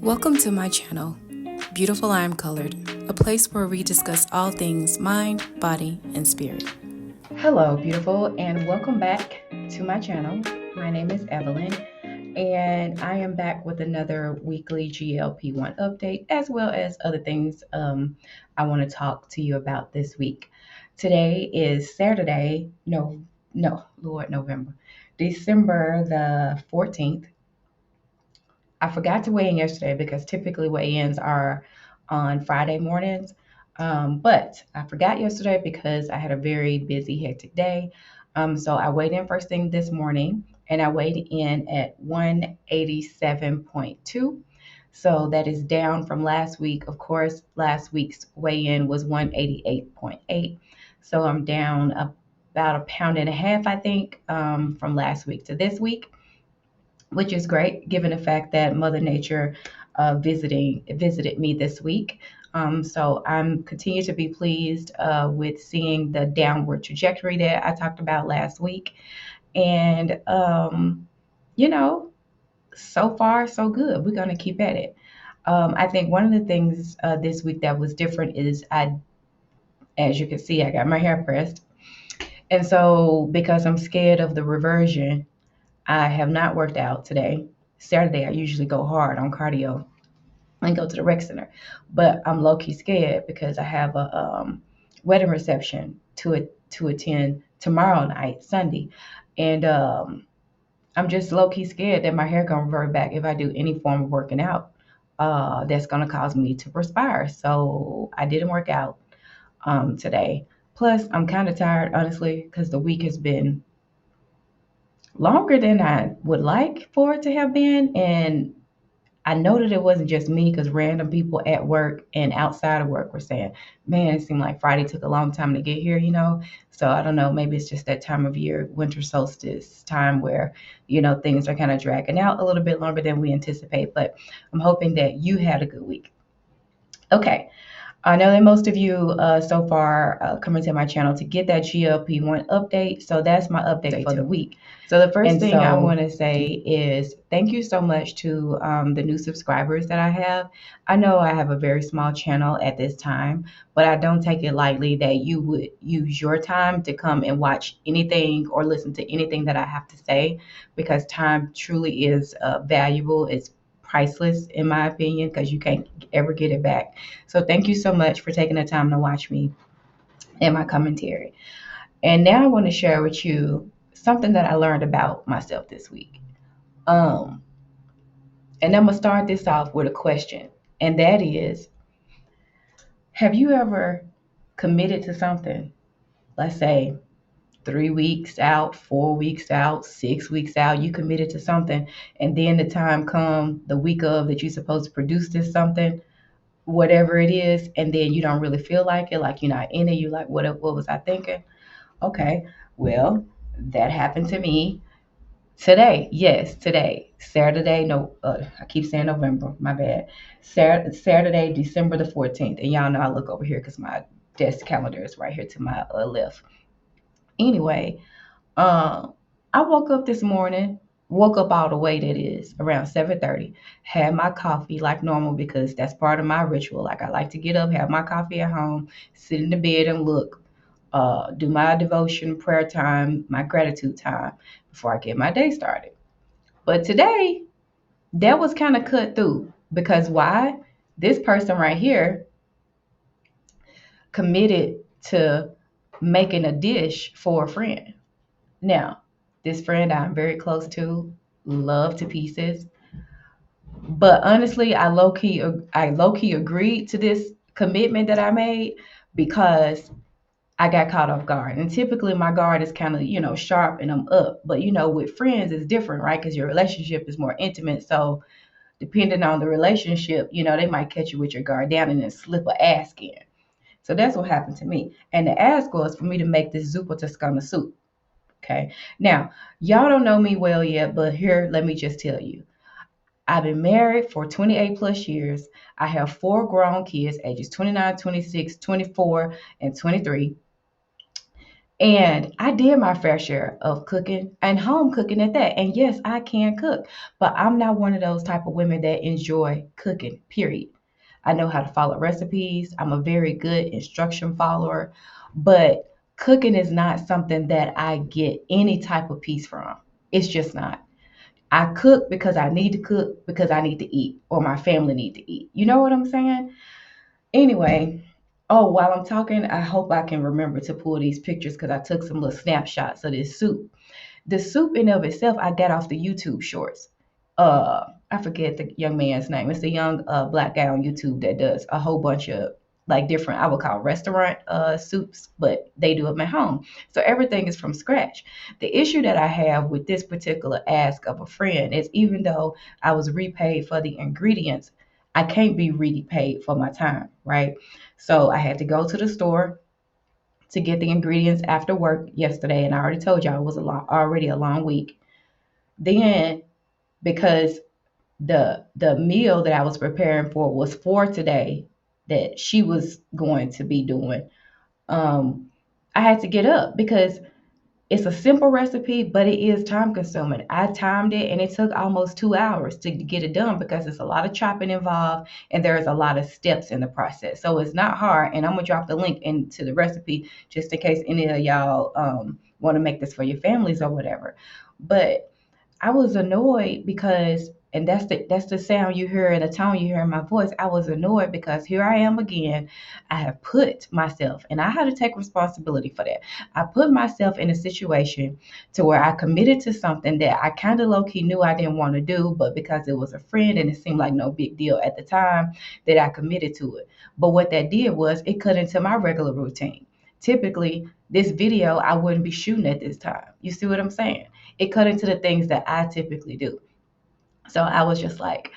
Welcome to my channel, Beautiful I Am Colored, a place where we discuss all things mind, body, and spirit. Hello, beautiful, and welcome back to my channel. My name is Evelyn, and I am back with another weekly GLP-1 update, as well as other things I want to talk to you about this week. Today is Saturday, November, December the 14th. I forgot to weigh in yesterday because typically weigh-ins are on Friday mornings. But I forgot yesterday because I had a very busy, hectic day. So I weighed in first thing this morning and I weighed in at 187.2. So that is down from last week. Of course, last week's weigh-in was 188.8. So I'm down about a pound and a half, I think, from last week to this week, which is great given the fact that Mother Nature visited me this week. So I'm continue to be pleased with seeing the downward trajectory that I talked about last week. And, you know, so far, so good. We're going to keep at it. I think one of the things this week that was different is as you can see, I got my hair pressed. And so because I'm scared of the reversion, I have not worked out today. Saturday, I usually go hard on cardio and go to the rec center, but I'm low key scared because I have a wedding reception to attend tomorrow night, Sunday, and I'm just low key scared that my hair gonna revert back if I do any form of working out. That's gonna cause me to perspire. So I didn't work out today. Plus, I'm kind of tired, honestly, because the week has been longer than I would like for it to have been. And I know that it wasn't just me because random people at work and outside of work were saying, man, it seemed like Friday took a long time to get here. So I don't know, maybe it's just that time of year, winter solstice time where, things are kind of dragging out a little bit longer than we anticipate. But I'm hoping that you had a good week. Okay. I know that most of you so far coming to my channel to get that GLP-1 update. So that's my update for the week. So the first thing I want to say is thank you so much to the new subscribers that I have. I know I have a very small channel at this time, but I don't take it lightly that you would use your time to come and watch anything or listen to anything that I have to say, because time truly is valuable. It's priceless in my opinion because you can't ever get it back. So thank you so much for taking the time to watch me and my commentary. And now I want to share with you something that I learned about myself this week. And I'm gonna start this off with a question, and that is, have you ever committed to something, let's say 3 weeks out, 4 weeks out, 6 weeks out, you committed to something, and then the time come the week of that you're supposed to produce this something, whatever it is, and then you don't really feel like it, like you're not in it, you like, what was I thinking? Okay, well, that happened to me today. Yes, today, Saturday. No, I keep saying November. My bad. Saturday, December the 14th, and y'all know I look over here because my desk calendar is right here to my left. Anyway, I woke up this morning, woke up all the way, that is around 7:30, had my coffee like normal because that's part of my ritual. Like, I like to get up, have my coffee at home, sit in the bed and look, do my devotion, prayer time, my gratitude time before I get my day started. But today, that was kind of cut through because why? This person right here committed to making a dish for a friend. Now, this friend I'm very close to, love to pieces. But honestly, I low key agreed to this commitment that I made because I got caught off guard. And typically my guard is kind of, sharp and I'm up. But with friends it's different, right? Because your relationship is more intimate. So depending on the relationship, they might catch you with your guard down and then slip a ask in. So that's what happened to me. And the ask was for me to make this zuppa toscana soup. Okay. Now, y'all don't know me well yet, but here, let me just tell you. I've been married for 28 plus years. I have four grown kids, ages 29, 26, 24, and 23. And I did my fair share of cooking and home cooking at that. And yes, I can cook, but I'm not one of those type of women that enjoy cooking, period. I know how to follow recipes. I'm a very good instruction follower, but cooking is not something that I get any type of peace from. It's just not. I cook because I need to cook because I need to eat or my family need to eat. You know what I'm saying? Anyway, oh, while I'm talking, I hope I can remember to pull these pictures because I took some little snapshots of this soup. The soup in of itself, I got off the YouTube shorts. I forget the young man's name. It's a young black guy on YouTube that does a whole bunch of like different, I would call restaurant soups, but they do them at home. So everything is from scratch. The issue that I have with this particular ask of a friend is even though I was repaid for the ingredients, I can't be repaid for my time, right? So I had to go to the store to get the ingredients after work yesterday, and I already told y'all it was already a long week. Then because the meal that I was preparing for was for today that she was going to be doing, um, I had to get up because it's a simple recipe, but it is time consuming. I timed it and it took almost 2 hours to get it done because it's a lot of chopping involved and there's a lot of steps in the process. So it's not hard. And I'm going to drop the link into the recipe just in case any of y'all want to make this for your families or whatever. But I was annoyed because, and that's the sound you hear and the tone you hear in my voice. I was annoyed because here I am again. I have put myself, and I had to take responsibility for that. I put myself in a situation to where I committed to something that I kind of low key knew I didn't want to do, but because it was a friend and it seemed like no big deal at the time, that I committed to it. But what that did was it cut into my regular routine. Typically, this video I wouldn't be shooting at this time. You see what I'm saying? It cut into the things that I typically do. So I was just like,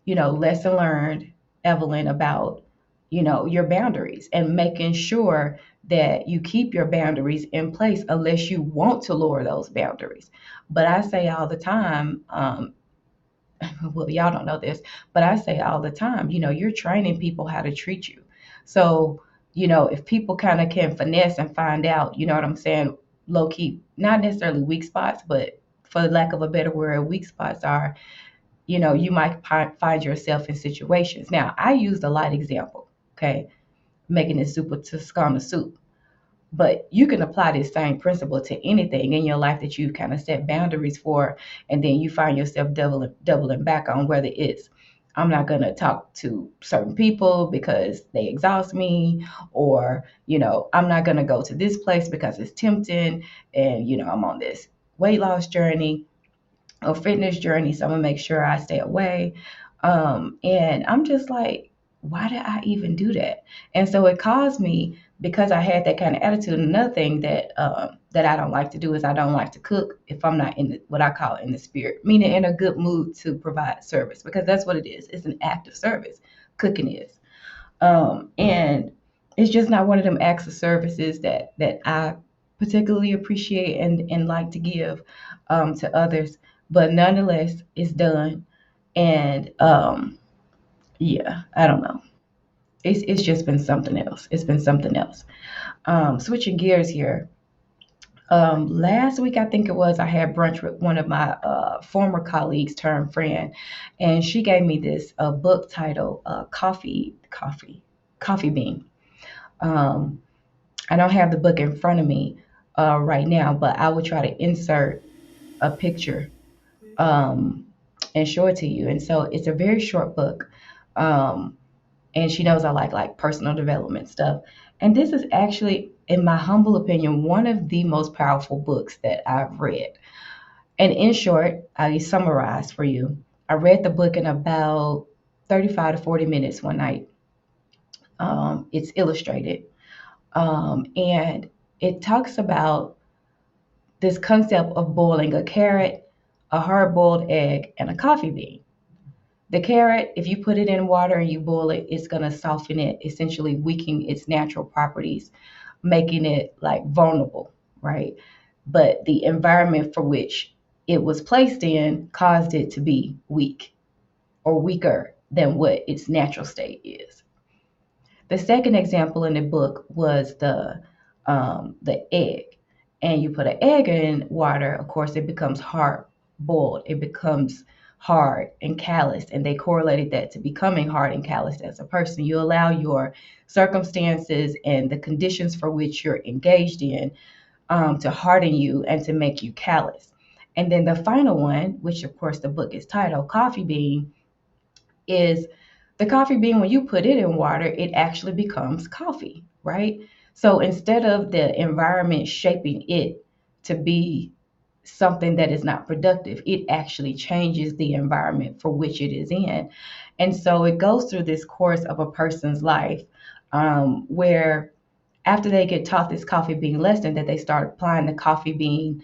lesson learned, Evelyn, about, your boundaries and making sure that you keep your boundaries in place unless you want to lower those boundaries. But I say all the time, well, y'all don't know this, but I say all the time, you're training people how to treat you. So, if people kind of can finesse and find out, you know what I'm saying, low key, not necessarily weak spots, but for lack of a better word, weak spots are, you might find yourself in situations. Now, I used a light example, okay, making this super Toscana soup. But you can apply this same principle to anything in your life that you kind of set boundaries for, and then you find yourself doubling back on whether it's I'm not going to talk to certain people because they exhaust me, or, I'm not going to go to this place because it's tempting, and, I'm on this weight loss journey or fitness journey, so I'm going to make sure I stay away. And I'm just like, why did I even do that? And so it caused me, because I had that kind of attitude. Another thing that I don't like to do is I don't like to cook if I'm not in what I call in the spirit, meaning in a good mood to provide service, because that's what it is. It's an act of service. Cooking is, and it's just not one of them acts of services that I particularly appreciate and like to give to others. But nonetheless, it's done, and yeah, I don't know. It's just been something else. It's been something else. Switching gears here. Last week, I think it was, I had brunch with one of my former colleagues turned friend, and she gave me this book titled Coffee Bean. Um, I don't have the book in front of me right now, but I will try to insert a picture um, and show it to you. And so it's a very short book. Um, and she knows I like personal development stuff. And this is actually, in my humble opinion, one of the most powerful books that I've read. And in short, I summarize for you. I read the book in about 35 to 40 minutes one night. It's illustrated. And it talks about this concept of boiling a carrot, a hard boiled egg, and a coffee bean. The carrot, if you put it in water and you boil it, it's going to soften it, essentially weakening its natural properties, making it like vulnerable, right? But the environment for which it was placed in caused it to be weak or weaker than what its natural state is. The second example in the book was the egg. and you put an egg in water, of course, it becomes hard boiled. It becomes hard and calloused. And they correlated that to becoming hard and calloused as a person. You allow your circumstances and the conditions for which you're engaged in to harden you and to make you callous. And then the final one, which of course the book is titled Coffee Bean, is the coffee bean, when you put it in water, it actually becomes coffee, right? So instead of the environment shaping it to be something that is not productive, it actually changes the environment for which it is in. And so it goes through this course of a person's life where after they get taught this coffee bean lesson, that they start applying the coffee bean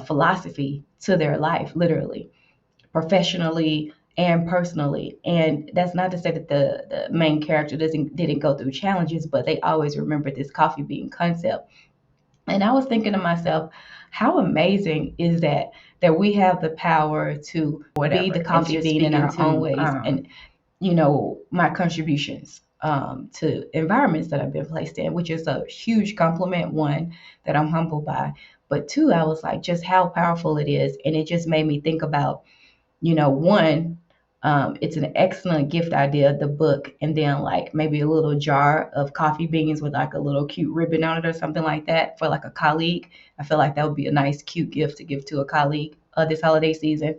philosophy to their life, literally professionally and personally. And that's not to say that the main character didn't go through challenges, but they always remember this coffee bean concept. And I was thinking to myself, how amazing is that we have the power to be the coffee bean in our own ways, and my contributions to environments that I've been placed in, which is a huge compliment. One, that I'm humbled by, but two, I was like, just how powerful it is. And it just made me think about, one, it's an excellent gift idea, the book, and then like maybe a little jar of coffee beans with like a little cute ribbon on it or something like that for like a colleague. I feel like that would be a nice, cute gift to give to a colleague this holiday season.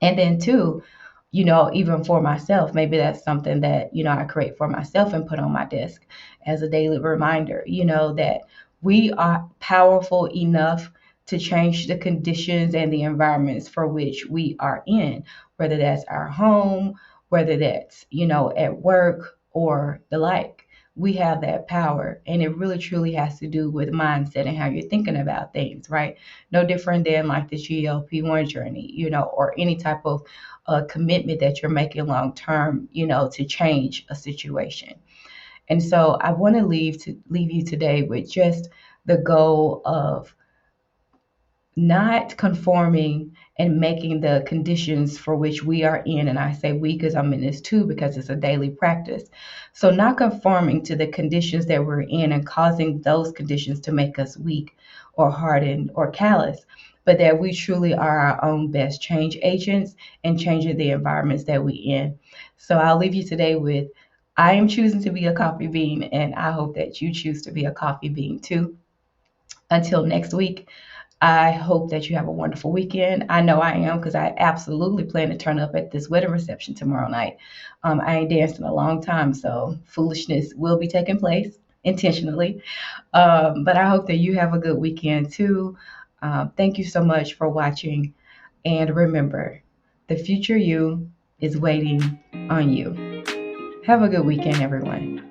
And then two, even for myself, maybe that's something that, I create for myself and put on my desk as a daily reminder, that we are powerful enough to change the conditions and the environments for which we are in, whether that's our home, whether that's, at work or the like. We have that power, and it really truly has to do with mindset and how you're thinking about things, right? No different than like the GLP-1 journey, or any type of commitment that you're making long term, to change a situation. And so I want to leave you today with just the goal of not conforming and making the conditions for which we are in, and I say we because I'm in this too, because it's a daily practice. So not conforming to the conditions that we're in and causing those conditions to make us weak or hardened or callous, but that we truly are our own best change agents and changing the environments that we in. So I'll leave you today with, I am choosing to be a coffee bean, and I hope that you choose to be a coffee bean too. Until next week, I hope that you have a wonderful weekend. I know I am, because I absolutely plan to turn up at this wedding reception tomorrow night. I ain't danced in a long time, so foolishness will be taking place intentionally. But I hope that you have a good weekend too. Thank you so much for watching. And remember, the future you is waiting on you. Have a good weekend, everyone.